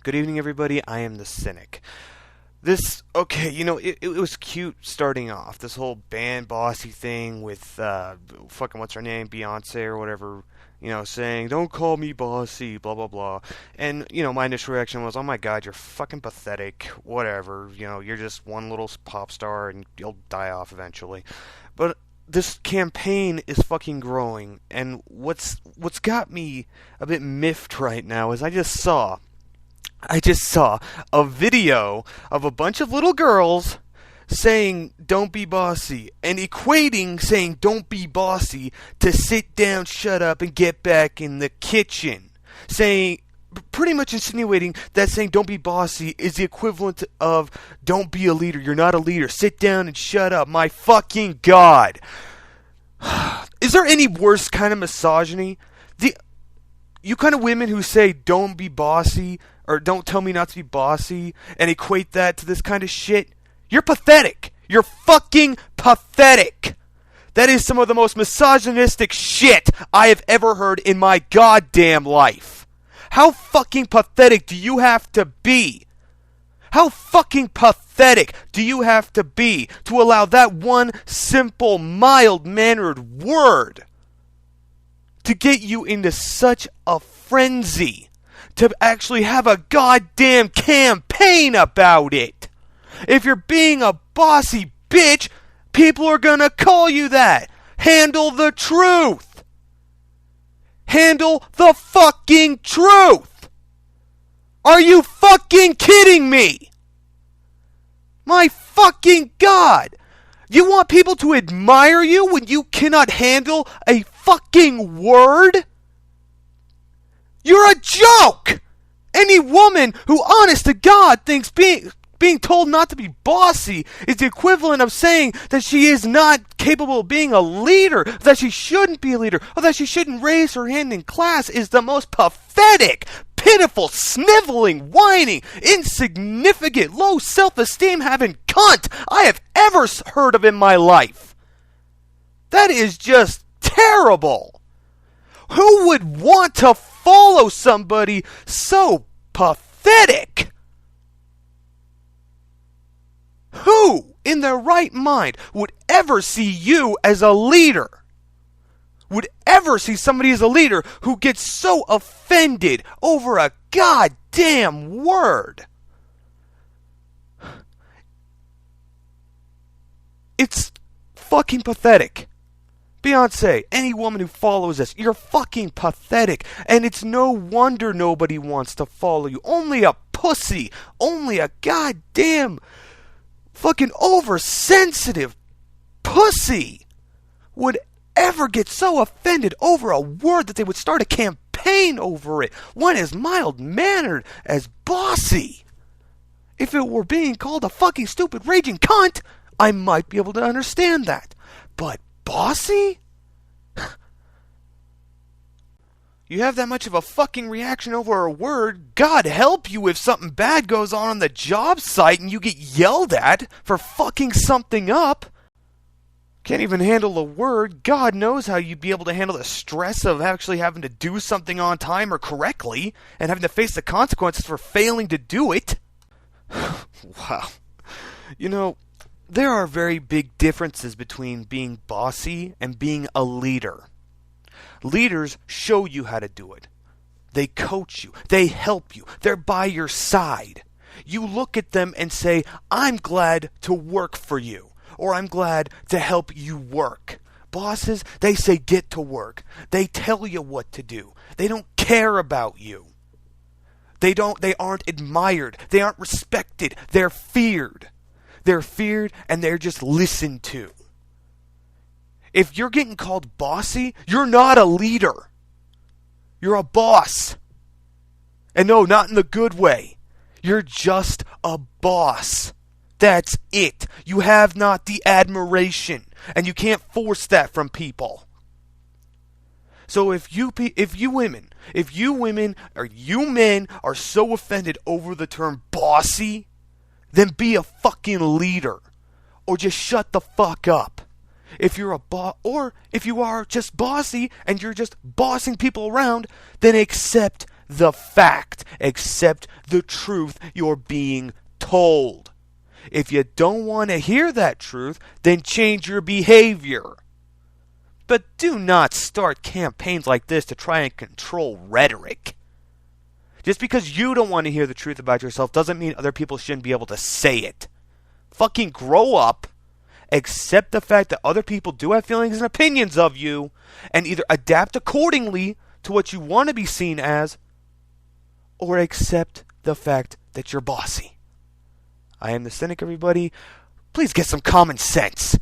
Good evening, everybody. I am the Cynic. It was cute starting off. This whole Banbossy thing with, fucking what's her name, Beyonce or whatever, saying, don't call me Bossy, blah, blah, blah. And, my initial reaction was, oh my god, you're fucking pathetic, whatever. You're just one little pop star and you'll die off eventually. But this campaign is fucking growing, and what's got me a bit miffed right now is I just saw a video of a bunch of little girls saying don't be bossy and equating saying don't be bossy to sit down, shut up, and get back in the kitchen. Saying, pretty much insinuating that saying don't be bossy is the equivalent of don't be a leader. You're not a leader. Sit down and shut up. My fucking god. Is there any worse kind of misogyny? You kind of women who say don't be bossy or don't tell me not to be bossy and equate that to this kind of shit, you're pathetic. You're fucking pathetic. That is some of the most misogynistic shit I have ever heard in my goddamn life. How fucking pathetic do you have to be? How fucking pathetic do you have to be to allow that one simple, mild-mannered word to get you into such a frenzy to actually have a goddamn campaign about it? If you're being a bossy bitch, people are gonna call you that. Handle the truth. Handle the fucking truth. Are you fucking kidding me? My fucking god. You want people to admire you when you cannot handle a fucking word? You're a joke! Any woman who, honest to God, thinks being told not to be bossy is the equivalent of saying that she is not capable of being a leader, that she shouldn't be a leader, or that she shouldn't raise her hand in class is the most pathetic, pitiful, sniveling, whining, insignificant, low self-esteem having cunt I have ever heard of in my life. That is just terrible. Who would want to follow somebody so pathetic? Who in their right mind would ever see you as a leader? Would ever see somebody as a leader who gets so offended over a goddamn word? It's fucking pathetic. Beyonce, any woman who follows us, you're fucking pathetic. And it's no wonder nobody wants to follow you. Only a pussy, only a goddamn fucking oversensitive pussy would ever get so offended over a word that they would start a campaign over it. One as mild-mannered as bossy. If it were being called a fucking stupid raging cunt, I might be able to understand that. But bossy? You have that much of a fucking reaction over a word? God help you if something bad goes on the job site and you get yelled at for fucking something up. Can't even handle a word. God knows how you'd be able to handle the stress of actually having to do something on time or correctly and having to face the consequences for failing to do it. Wow. There are very big differences between being bossy and being a leader. Leaders show you how to do it. They coach you. They help you. They're by your side. You look at them and say, I'm glad to work for you. Or I'm glad to help you work. Bosses, they say get to work. They tell you what to do. They don't care about you. They aren't admired. They aren't respected. They're feared. They're feared and they're just listened to. If you're getting called bossy, you're not a leader. You're a boss. And no, not in the good way. You're just a boss. That's it. You have not the admiration. And you can't force that from people. So if you women or you men are so offended over the term bossy, then be a fucking leader. Or just shut the fuck up. If you're or if you are just bossy and you're just bossing people around, then accept the fact. Accept the truth you're being told. If you don't want to hear that truth, then change your behavior. But do not start campaigns like this to try and control rhetoric. Just because you don't want to hear the truth about yourself doesn't mean other people shouldn't be able to say it. Fucking grow up, accept the fact that other people do have feelings and opinions of you, and either adapt accordingly to what you want to be seen as, or accept the fact that you're bossy. I am the cynic, everybody. Please get some common sense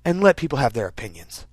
and let people have their opinions.